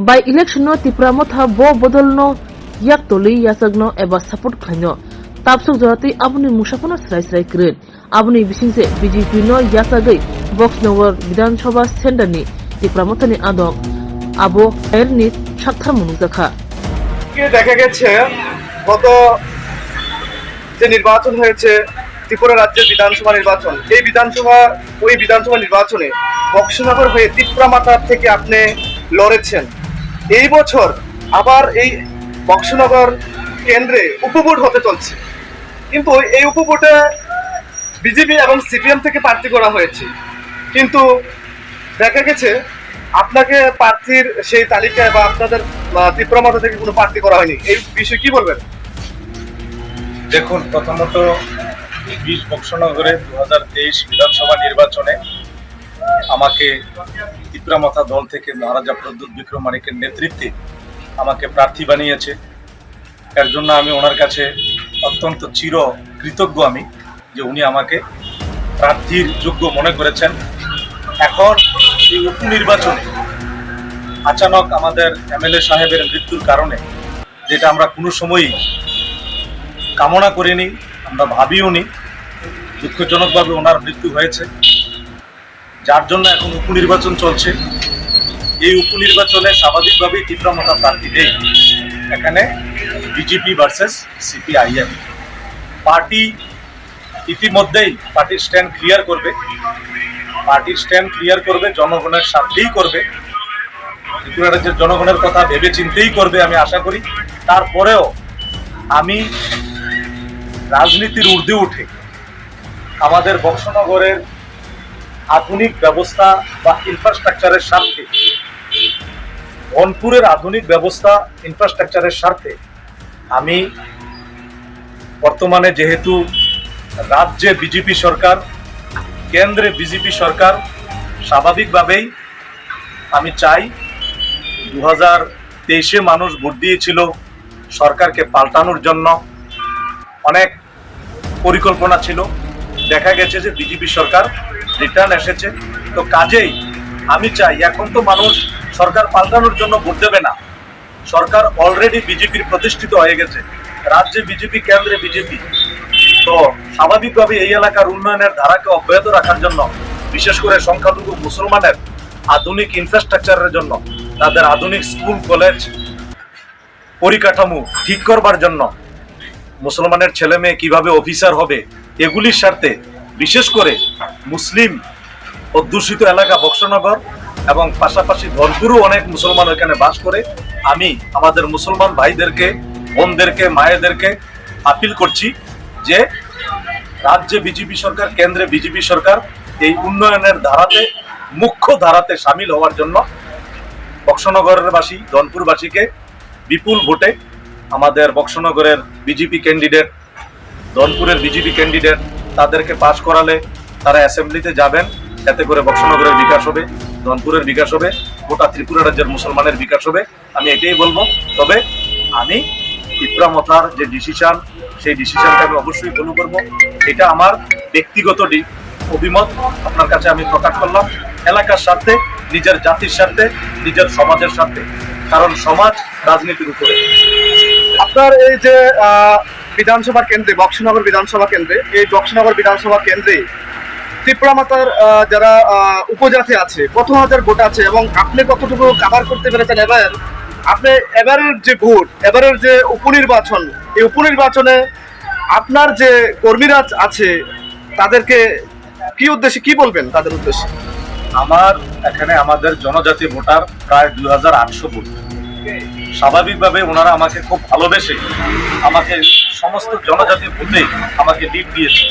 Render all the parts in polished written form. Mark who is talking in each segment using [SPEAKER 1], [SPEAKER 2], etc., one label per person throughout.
[SPEAKER 1] by election no tipramotha bo bodolno yak toli yasagno eba support khanyo tapsuk jorati abuni musafana srai kren abuni bisingse BJP no yasagai Boxnogor Bidhan Sabha Center ni tipramothani adok abo erni সাক্ষার মনুজাখা
[SPEAKER 2] দেখা গেছে গত যে নির্বাচন হয়েছে ত্রিপুরা রাজ্যের বিধানসভা নির্বাচন ওই বিধানসভা নির্বাচনে বক্সনগর হয়ে তিপ্রামাতার থেকে আপনি লড়েছেন। এই বছর আবার এই বক্সনগর কেন্দ্রে উপভোট হতে চলছে, কিন্তু এই উপভোটে বিজেপি এবং সিপিএম থেকে প্রার্থী করা হয়েছে, কিন্তু দেখা গেছে আপনাকে প্রার্থীর সেই তালিকায় বা আপনাদের ত্রিপুরামাতা থেকে কোনো প্রার্থী করা হয়নি। এই বিষয়ে কি বলবেন?
[SPEAKER 3] দেখুন, প্রথমত বক্সনগরে 2023 বিধানসভা নির্বাচনে আমাকে ত্রিপুরামাতা দল থেকে মহারাজা প্রদ্যুৎ বিক্রম মানিকের নেতৃত্বে আমাকে প্রার্থী বানিয়েছে। এর জন্য আমি ওনার কাছে অত্যন্ত চির কৃতজ্ঞ আমি যে উনি আমাকে প্রার্থীর যোগ্য মনে করেছেন। এখন এই উপনির্বাচনে আচানক আমাদের এমএলএ সাহেবের মৃত্যুর কারণে, যেটা আমরা কোনো সময়ই কামনা করিনি, আমরা ভাবিও নি, দুঃখজনকভাবে ওনার মৃত্যু হয়েছে, যার জন্য এখন উপনির্বাচন চলছে। এই উপনির্বাচনে স্বাভাবিকভাবেই ত্রিপুরামাতা প্রার্থী নেই। এখানে বিজেপি ভার্সেস সিপিআইএম পার্টি ইতিমধ্যেই পার্টির স্ট্যান্ড ক্লিয়ার করবে, জনগণের স্বার্থেই করবে, ত্রিপুরা রাজ্যের জনগণের কথা ভেবে চিন্তেই করবে আমি আশা করি। তারপরেও আমি রাজনীতির ঊর্ধ্বে উঠে আমাদের বক্সনগরের আধুনিক ব্যবস্থা বা ইনফ্রাস্ট্রাকচারের স্বার্থে, ধনপুরের আধুনিক ব্যবস্থা ইনফ্রাস্ট্রাকচারের স্বার্থে আমি বর্তমানে, যেহেতু রাজ্যে বিজেপি সরকার, কেন্দ্রে বিজেপি সরকার, স্বাভাবিকভাবেই আমি চাই 2023-এ মানুষ ভোট দিয়েছিল সরকারকে পাল্টানোর জন্য, অনেক পরিকল্পনা ছিল, দেখা গেছে যে বিজেপি সরকার রিটার্ন এসেছে। তো কাজেই আমি চাই, এখন তো মানুষ সরকার পাল্টানোর জন্য ভোট দেবে না, সরকার অলরেডি বিজেপির প্রতিষ্ঠিত হয়ে গেছে, রাজ্যে বিজেপি, কেন্দ্রে বিজেপি। তো স্বাভাবিকভাবে এই এলাকার উন্নয়নের ধারাকে অব্যাহত রাখার জন্য, বিশেষ করে সংখ্যালঘু মুসলমানের আধুনিক ইনফ্রাস্ট্রাকচারের জন্য, তাদের আধুনিক স্কুল কলেজ পরিকাঠামো ঠিক করবার জন্য, মুসলমানের ছেলে মেয়ে কিভাবে অফিসার হবে, এগুলির স্বার্থে, বিশেষ করে মুসলিম অধ্যুষিত এলাকা বক্সনগর এবং পাশাপাশি ধনপুরও অনেক মুসলমান এখানে বাস করে, আমি আমাদের মুসলমান ভাইদেরকে, বোনদেরকে, মায়েদেরকে আপিল করছি যে রাজ্যে বিজেপি সরকার, কেন্দ্রে বিজেপি সরকার এই উন্নয়নের ধারাতে, মুখ্য ধারাতে সামিল হওয়ার জন্য বক্সনগরের বাসী, ধনপুরবাসীকে বিপুল ভোটে আমাদের বক্সনগরের বিজেপি ক্যান্ডিডেট, ধনপুরের বিজেপি ক্যান্ডিডেট, তাদেরকে পাস করালে তারা অ্যাসেম্বলিতে যাবেন, এতে করে বক্সনগরের বিকাশ হবে, ধনপুরের বিকাশ হবে, গোটা ত্রিপুরা রাজ্যের মুসলমানের বিকাশ হবে। আমি এটাই বলবো। তবে আমি ত্রিপুরামাতার যে ডিসিশন, সেই ডিসিশনটা আমি অবশ্যই ফলো করবো। এটা আমার ব্যক্তিগত অভিমত আপনার কাছে আমি প্রকাশ করলাম, এলাকার স্বার্থে, নিজের জাতির স্বার্থে, নিজের সমাজের স্বার্থে, কারণ সমাজ রাজনীতির উপরে।
[SPEAKER 2] আপনার এই যে বিধানসভা কেন্দ্রে, বক্সনগর বিধানসভা কেন্দ্রে, এই বক্সনগর বিধানসভা কেন্দ্রে ত্রিপুরামাতার যারা উপজাতি আছে, কত হাজার ভোট আছে এবং আপনি কতটুকু কাভার করতে পেরেছেন? আপনি এবারের যে ভোট, এবারের যে উপনির্বাচন, এই উপনির্বাচনে আপনার যে কর্মীরা আছে তাদেরকে কি উদ্দেশ্যে কি বলবেন তাদের উদ্দেশ্যে?
[SPEAKER 3] আমার এখানে আমাদের জনজাতি ভোটার প্রায় 2800 ভোট। স্বাভাবিকভাবে ওনারা আমাকে খুব ভালোবেসে আমাকে সমস্ত জনজাতি ভোটে আমাকে লিড দিয়েছে,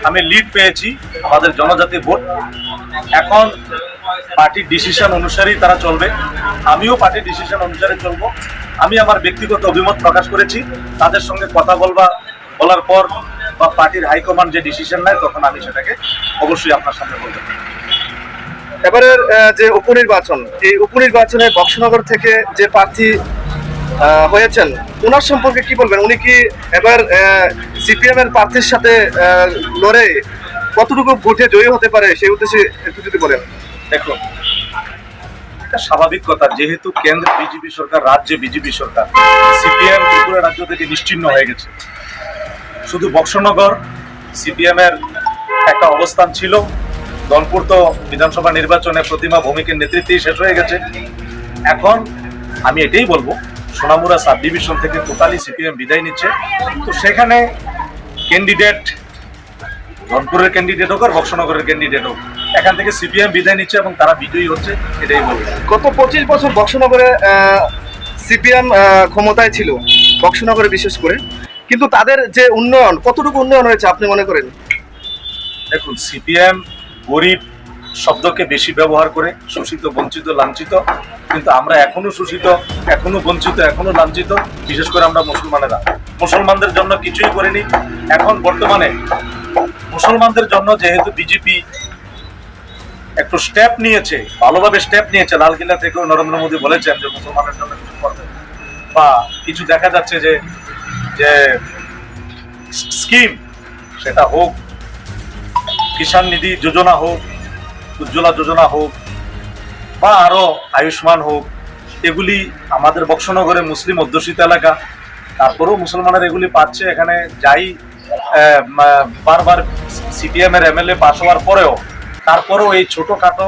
[SPEAKER 3] আমি লিড পেয়েছি আমাদের জনজাতি ভোট। এখন পার্টির ডিসিশন অনুসারেই তারা চলবে, আমিও পার্টির ডিসিশন অনুসারে চলবো। আমি আমার ব্যক্তিগত অভিমত প্রকাশ করেছি, তাদের সঙ্গে কথা বলার পর বা পার্টির হাইকমান্ড যে ডিসিশন নেয়, তখন আমি সেটাকে অবশ্যই আপনার সামনে বলবো।
[SPEAKER 2] এবারের যে উপনির্বাচন, এই উপনির্বাচনে বক্সনগর থেকে যে প্রার্থী হয়েছেন, ওনার সম্পর্কে কি বলবেন? উনি কি এবার সিপিএম এর প্রার্থীর সাথে লড়ে কতটুকু ভোটে জয়ী হতে পারে, সেই উদ্দেশ্যে একটু যদি বলেন।
[SPEAKER 3] দেখুন, এটা স্বাভাবিক কথা, যেহেতু কেন্দ্রে বিজেপি সরকার, রাজ্যে বিজেপি সরকার, সিপিএম ত্রিপুরা রাজ্য থেকে নিশ্চিহ্ন হয়ে গেছে। শুধু বক্সনগর সিপিএম এর একটা অবস্থান ছিল, ধনপুর তো বিধানসভা নির্বাচনে প্রতিমা ভৌমিকের নেতৃত্বেই শেষ হয়ে গেছে। এখন আমি এটাই বলবো, সোনামুড়া সাব ডিভিশন থেকে টোটালি সিপিএম বিদায় নিচ্ছে। তো সেখানে ক্যান্ডিডেট, ধনপুরের ক্যান্ডিডেট হোক আর বক্সনগরের ক্যান্ডিডেট হোক, এখান থেকে সিপিএম বিদায় নিচ্ছে এবং তারা বিজয়ী হচ্ছে, এটাই বলবো।
[SPEAKER 2] গত 25 বছর বক্সনগরে সিপিএম ক্ষমতায় ছিল, বক্সনগরে বিশেষ করে, কিন্তু তাদের যে উন্নয়ন, কতটুকু উন্নয়ন হয়েছে আপনি মনে করেন?
[SPEAKER 3] দেখুন, সিপিএম গরিব শব্দকে বেশি ব্যবহার করে, শোষিত, বঞ্চিত, লাঞ্ছিত, কিন্তু আমরা এখনো শোষিত, এখনো বঞ্চিত, এখনো লাঞ্ছিত। বিশেষ করে আমরা মুসলমানেরা, মুসলমানদের জন্য কিছুই করিনি। এখন বর্তমানে মুসলমানদের জন্য যেহেতু বিজেপি একটু স্টেপ নিয়েছে, ভালোভাবে স্টেপ নিয়েছে, লালকিল্লা থেকেও নরেন্দ্র মোদী বলেছেন যে মুসলমানের জন্য কিছু করবে, বা কিছু দেখা যাচ্ছে যে যে স্কিম, সেটা হোক কিষাণ নিধি যোজনা হোক, উজ্জ্বলা যোজনা হোক, বা আরো আয়ুষ্মান হোক, এগুলি আমাদের বক্সনগরে মুসলিম অধ্যুষিত এলাকা, তারপরেও মুসলমানের এগুলি পাচ্ছে। এখানে যাই বারবার সিপিএম এর এমএলএ পাস হওয়ার পরেও, তারপরেও এই ছোটখাটো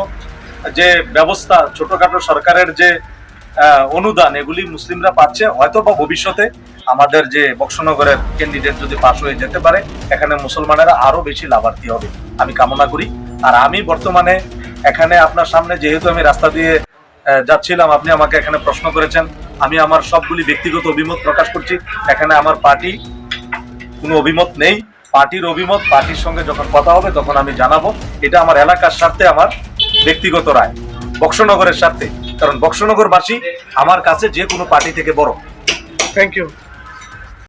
[SPEAKER 3] যে ব্যবস্থা, ছোটখাটো সরকারের যে অনুদান, এগুলি মুসলিমরা পাচ্ছে। হয়তো বা ভবিষ্যতে আমাদের যে বক্সনগরের ক্যান্ডিডেট যদি পাস হয়ে যেতে পারে, এখানে মুসলমানেরা আরো বেশি লাভার্থী হবে, আমি কামনা করি। আর আমি বর্তমানে এখানে আপনার সামনে, যেহেতু আমি রাস্তা দিয়ে যাচ্ছিলাম, আপনি আমাকে এখানে প্রশ্ন করেছেন, আমি আমার সবগুলি ব্যক্তিগত অভিমত প্রকাশ করছি। এখানে আমার পার্টি কোনো অভিমত নেই, পার্টির অভিমত পার্টির সঙ্গে যখন কথা হবে তখন আমি জানাবো। এটা আমার এলাকার স্বার্থে, আমার ব্যক্তিগত রায়, বক্সনগরের স্বার্থে, কারণ বক্সনগরবাসী আমার কাছে যে কোনো পার্টি থেকে বড়।
[SPEAKER 2] Thank you.